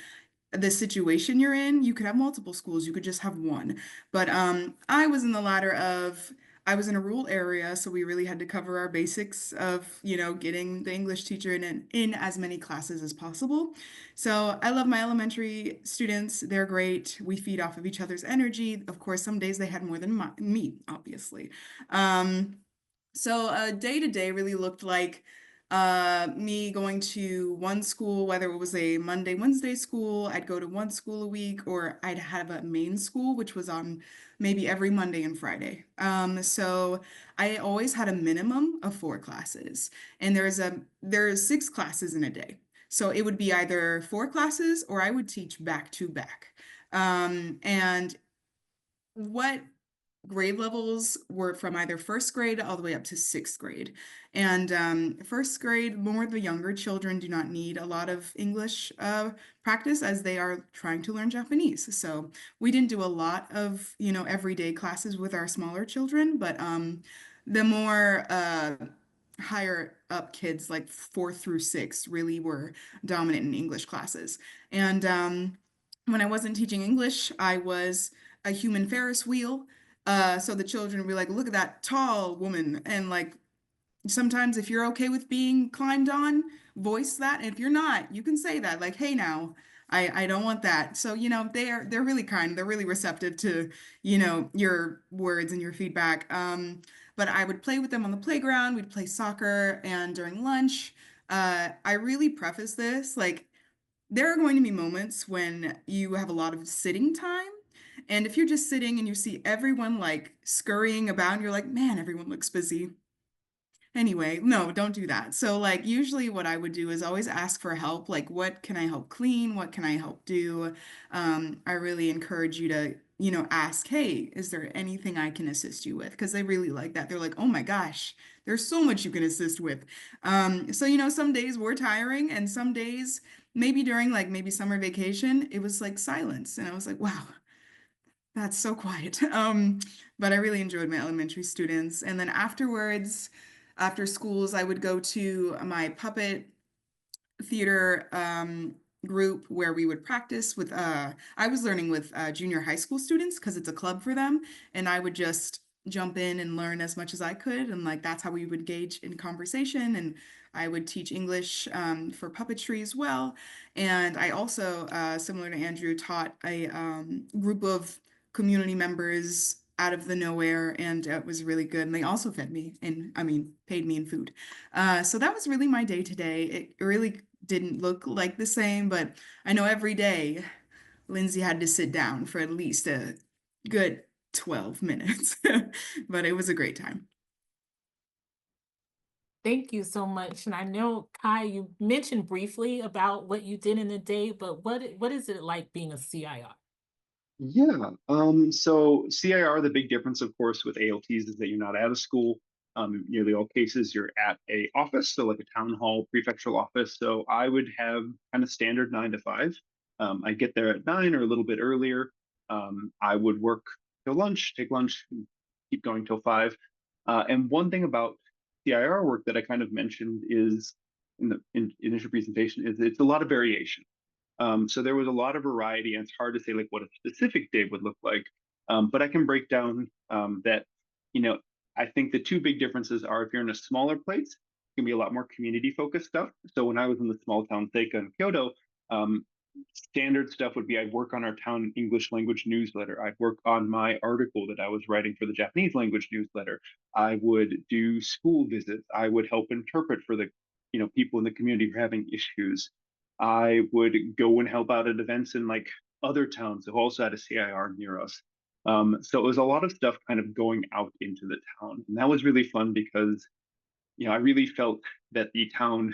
the situation you're in. You could have multiple schools, you could just have one. But I was in the latter of I was in a rural area, so we really had to cover our basics of, getting the English teacher in as many classes as possible. So I love my elementary students. They're great. We feed off of each other's energy. Of course, some days they had more than me, obviously. Um, so day to day really looked like me going to one school, whether it was a Monday, Wednesday school, I'd go to one school a week, or I'd have a main school, which was on maybe every Monday and Friday. So I always had a minimum of 4 classes, and there's 6 classes in a day. So it would be either 4 classes or I would teach back to back. And what grade levels were from either first grade all the way up to 6th grade. And first grade, more the younger children do not need a lot of English practice as they are trying to learn Japanese. So we didn't do a lot of, everyday classes with our smaller children, but the more higher up kids, like 4th through 6th, really were dominant in English classes. And when I wasn't teaching English, I was a human Ferris wheel. So the children would be like, look at that tall woman. And like sometimes if you're okay with being climbed on, voice that. And if you're not, you can say that, like, hey now, I don't want that. So, they're really kind. They're really receptive to, your words and your feedback. But I would play with them on the playground, we'd play soccer, and during lunch, I really preface this, like, there are going to be moments when you have a lot of sitting time. And if you're just sitting and you see everyone like scurrying about, and you're like, man, everyone looks busy. Anyway, no, don't do that. So, like, usually what I would do is always ask for help. Like, what can I help clean? What can I help do? I really encourage you to, ask, hey, is there anything I can assist you with? Because they really like that. They're like, oh my gosh, there's so much you can assist with. So, some days were tiring, and some days, maybe during like maybe summer vacation, it was like silence. And I was like, wow, that's so quiet. But I really enjoyed my elementary students. And then afterwards, after schools, I would go to my puppet theater group where we would practice with I was learning with junior high school students because it's a club for them, and I would just jump in and learn as much as I could, and like that's how we would engage in conversation. And I would teach English for puppetry as well. And I also, similar to Andrew, taught a group of community members out of the nowhere, and it was really good. And they also fed me, and I mean, paid me in food. So that was really my day today. It really didn't look like the same, but I know every day Lindsay had to sit down for at least a good 12 minutes, but it was a great time. Thank you so much. And I know, Kai, you mentioned briefly about what you did in the day, but what is it like being a CIR? Yeah. So CIR, the big difference, of course, with ALTs is that you're not at a school. In nearly all cases, you're at a office, so like a town hall, prefectural office. So I would have kind of standard 9 to 5. I get there at 9 or a little bit earlier. I would work till lunch, take lunch, and keep going till 5. And one thing about CIR work that I kind of mentioned is in the initial presentation is it's a lot of variation. So there was a lot of variety, and it's hard to say like what a specific day would look like. But I can break down that, you know, I think the two big differences are if you're in a smaller place, it can be a lot more community focused stuff. So when I was in the small town Seika in Kyoto, standard stuff would be I'd work on our town English language newsletter. I'd work on my article that I was writing for the Japanese language newsletter. I would do school visits. I would help interpret for the, people in the community who are having issues. I would go and help out at events in like other towns who also had a CIR near us. So it was a lot of stuff kind of going out into the town. And that was really fun because I really felt that the town,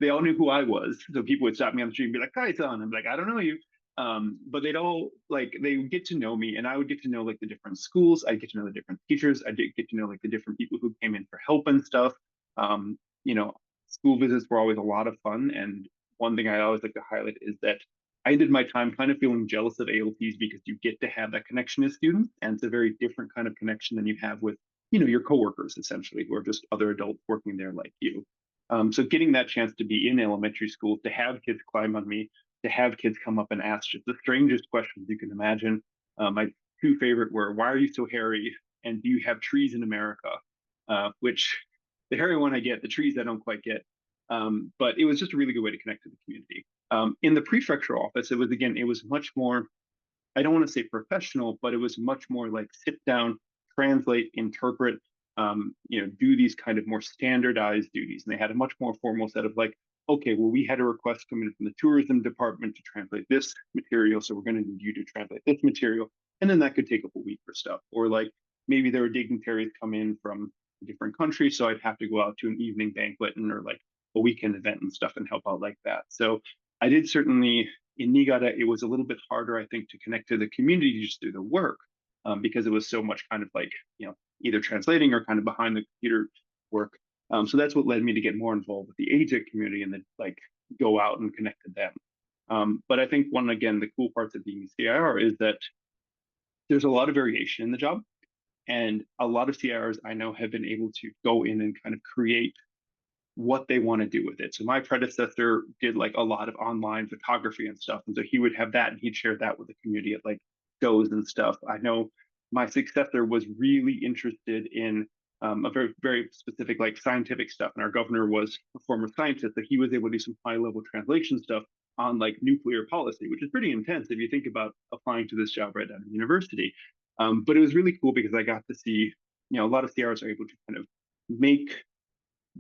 they all knew who I was. So people would stop me on the street and be like, Kai-san. I'm like, I don't know you. But they'd all like, they would get to know me, and I would get to know like the different schools. I'd get to know the different teachers. I did get to know like the different people who came in for help and stuff. Um, you know, School visits were always a lot of fun. And one thing I always like to highlight is that I ended my time kind of feeling jealous of ALTs because you get to have that connection as students. And it's a very different kind of connection than you have with, your coworkers essentially, who are just other adults working there like you. So getting that chance to be in elementary school, to have kids climb on me, to have kids come up and ask just the strangest questions you can imagine. My two favorite were, "Why are you so hairy?" and "Do you have trees in America?" Which the hairy one I get, the trees I don't quite get. But it was just a really good way to connect to the community. In the prefecture office, it was much more, I don't want to say professional, but it was much more like sit down, translate, interpret, do these kind of more standardized duties. And they had a much more formal set of like, okay, well, we had a request come in from the tourism department to translate this material, so we're going to need you to translate this material. And then that could take up a week for stuff. Or like maybe there were dignitaries come in from a different country, so I'd have to go out to an evening banquet or like a weekend event and stuff and help out like that. So I did certainly in Niigata, it was a little bit harder, I think, to connect to the community just through the work, because it was so much kind of like, either translating or kind of behind the computer work. So that's what led me to get more involved with the AJIC community and then like go out and connect to them. But I think again, the cool parts of being a CIR is that there's a lot of variation in the job. And a lot of CIRs I know have been able to go in and kind of create what they want to do with it. So my predecessor did like a lot of online photography and stuff. And so he would have that and he'd share that with the community at like shows and stuff. I know my successor was really interested in a very, very specific like scientific stuff. And our governor was a former scientist, so he was able to do some high level translation stuff on like nuclear policy, which is pretty intense if you think about applying to this job right out of university. But it was really cool because I got to see, a lot of CRs are able to kind of make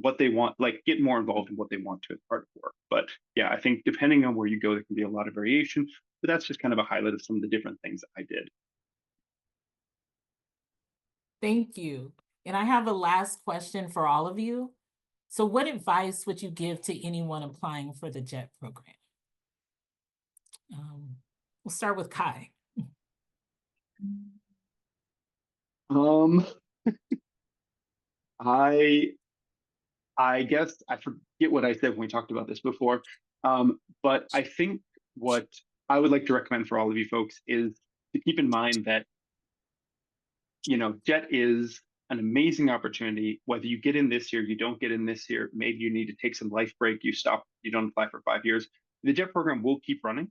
what they want, like get more involved in what they want to as part of work. But yeah, I think depending on where you go, there can be a lot of variation. But that's just kind of a highlight of some of the different things I did. Thank you. And I have a last question for all of you. So what advice would you give to anyone applying for the JET program? We'll start with Kai. Um, I I guess I forget what I said when we talked about this before. But I think what I would like to recommend for all of you folks is to keep in mind that, JET is an amazing opportunity. Whether you get in this year, you don't get in this year, maybe you need to take some life break, you stop, you don't apply for 5 years. The JET program will keep running,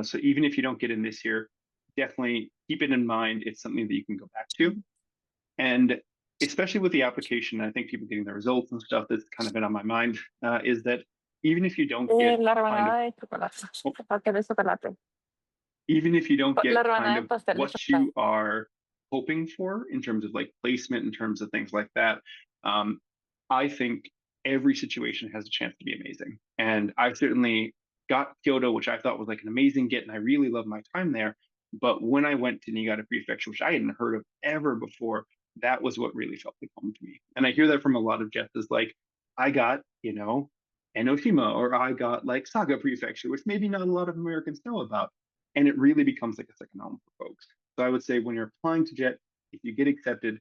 so even if you don't get in this year, definitely keep it in mind. It's something that you can go back to. And especially with the application, I think people getting the results and stuff that's kind of been on my mind, is that even if you don't get La kind of, rebanada de chocolate. oh, Pastel de chocolate. even if you don't La get kind rebanada of de pastel de what chocolate. you are hoping for in terms of like placement, in terms of things like that, I think every situation has a chance to be amazing. And I certainly got Kyoto, which I thought was like an amazing get, and I really loved my time there. But when I went to Niigata Prefecture, which I hadn't heard of ever before, that was what really felt like home to me. And I hear that from a lot of Jets is like, I got, Enoshima, or I got like Saga Prefecture, which maybe not a lot of Americans know about. And it really becomes like a second home for folks. So I would say when you're applying to JET, if you get accepted,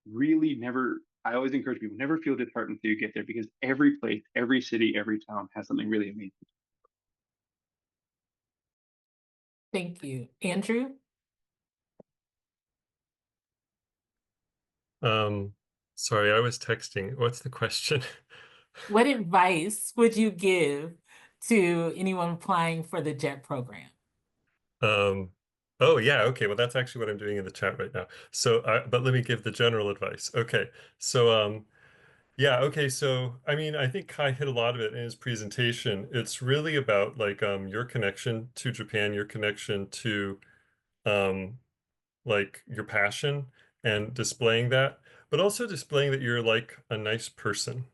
really never, I always encourage people, never feel disheartened until you get there, because every place, every city, every town has something really amazing. Thank you. Andrew? Sorry, I was texting. What's the question? What advice would you give to anyone applying for the JET program? Oh yeah, okay. Well, that's actually what I'm doing in the chat right now. So, but let me give the general advice. Okay. So, yeah, okay. So, I mean, I think Kai hit a lot of it in his presentation. It's really about like your connection to Japan, your connection to like your passion and displaying that, but also displaying that you're like a nice person.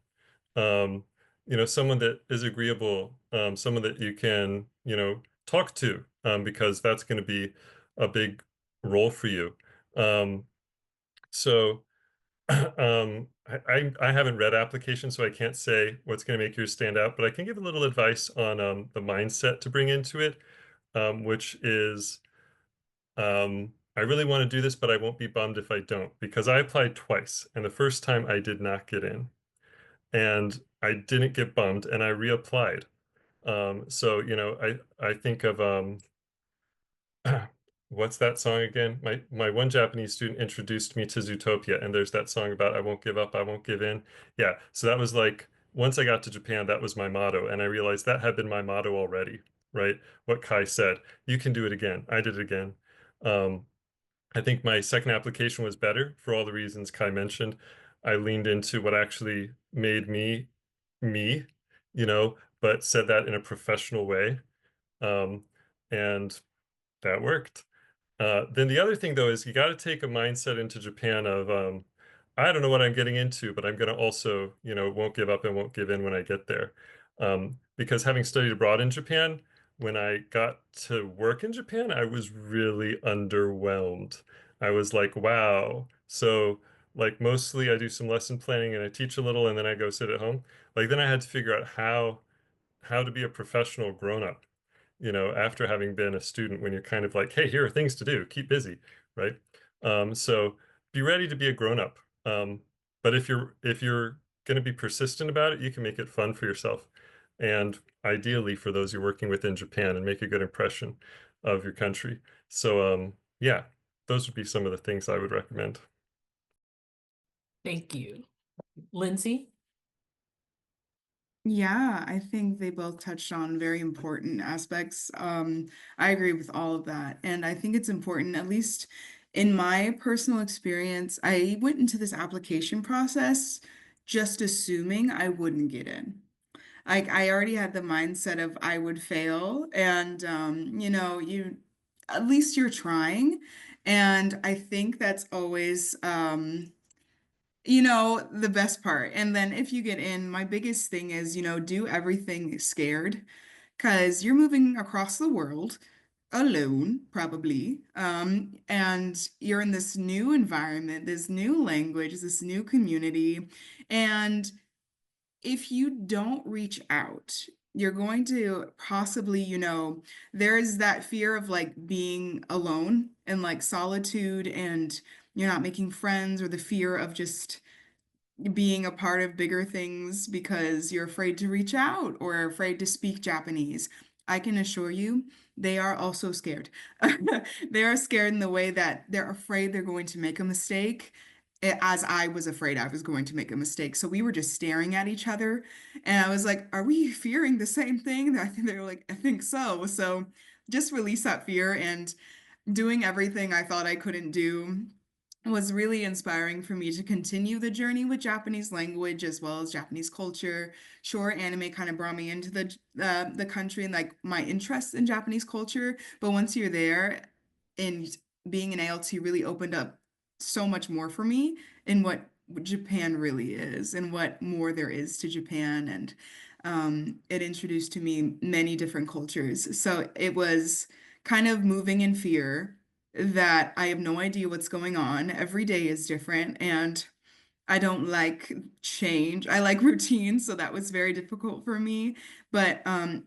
Um, someone that is agreeable, someone that you can, talk to, because that's going to be a big role for you. So I haven't read applications, so I can't say what's going to make yours stand out, but I can give a little advice on the mindset to bring into it, which is I really want to do this, but I won't be bummed if I don't, because I applied twice, and the first time I did not get in, and I didn't get bummed, and I reapplied. So I think of what's that song again? My one Japanese student introduced me to Zootopia, and there's that song about I won't give up, I won't give in. Yeah, so that was like once I got to Japan, that was my motto, and I realized that had been my motto already, right? What Kai said, you can do it again. I did it again. Um, I think my second application was better for all the reasons Kai mentioned. I leaned into what actually made me me, but said that in a professional way. Um, and that worked. Then the other thing though is you got to take a mindset into Japan of I don't know what I'm getting into, but I'm going to also, won't give up and won't give in when I get there. Because having studied abroad in Japan, when I got to work in Japan, I was really underwhelmed. I was like, wow. So like mostly I do some lesson planning and I teach a little and then I go sit at home. Like then I had to figure out how to be a professional grown up, after having been a student when you're kind of like, hey, here are things to do, keep busy, right? So be ready to be a grown up. But if you're going to be persistent about it, you can make it fun for yourself. And ideally for those you're working with in Japan and make a good impression of your country. So yeah, those would be some of the things I would recommend. Thank you. Lindsay? Yeah, I think they both touched on very important aspects. I agree with all of that. And I think it's important, at least in my personal experience, I went into this application process just assuming I wouldn't get in. Like I already had the mindset of I would fail, and you at least you're trying. And I think that's always the best part. And then if you get in, my biggest thing is, do everything scared because you're moving across the world alone, probably. And you're in this new environment, this new language, this new community. And if you don't reach out, you're going to possibly, there's that fear of like being alone and like solitude, and you're not making friends, or the fear of just being a part of bigger things because you're afraid to reach out or afraid to speak Japanese. I can assure you, they are also scared. They are scared in the way that they're afraid they're going to make a mistake, as I was afraid I was going to make a mistake. So we were just staring at each other, and I was like, "Are we fearing the same thing?" I think they were like, "I think so." So just release that fear, and doing everything I thought I couldn't do was really inspiring for me to continue the journey with Japanese language as well as Japanese culture. Sure, anime kind of brought me into the country and like my interest in Japanese culture, but once you're there, and being an ALT really opened up so much more for me in what Japan really is and what more there is to Japan. And it introduced to me many different cultures. So it was kind of moving in fear that I have no idea what's going on. Every day is different, and I don't like change. I like routine, so that was very difficult for me. But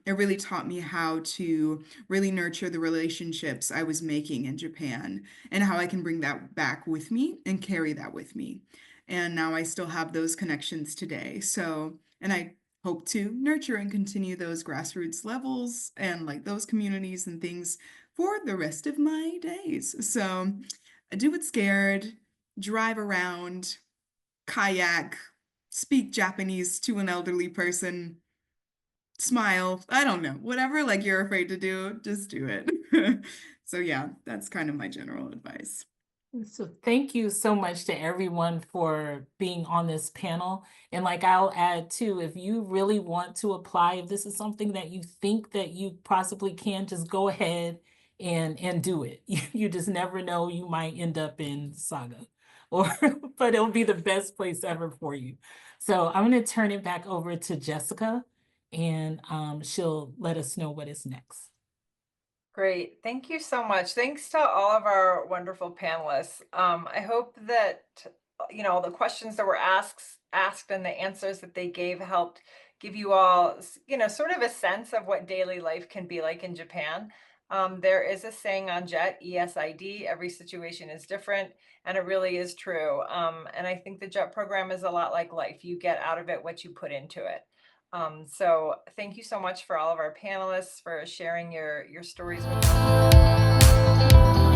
it really taught me how to really nurture the relationships I was making in Japan and how I can bring that back with me and carry that with me. And now I still have those connections today. So, and I hope to nurture and continue those grassroots levels and like those communities and things for the rest of my days. So, do it scared, drive around, kayak, speak Japanese to an elderly person, smile. I don't know. Whatever like you're afraid to do, just do it. So yeah, that's kind of my general advice. So thank you so much to everyone for being on this panel. And like I'll add too, if you really want to apply, if this is something that you think that you possibly can, just go ahead and do it. You just never know, you might end up in Saga, or but it'll be the best place ever for you. So I'm going to turn it back over to Jessica, and she'll let us know what is next. Great. Thank you so much. Thanks to all of our wonderful panelists. I hope that you know, the questions that were asked and the answers that they gave helped give you all, you know, sort of a sense of what daily life can be like in Japan. There is a saying on JET, ESID, every situation is different, and it really is true. And I think the JET program is a lot like life. You get out of it what you put into it. So thank you so much for all of our panelists for sharing your stories with us.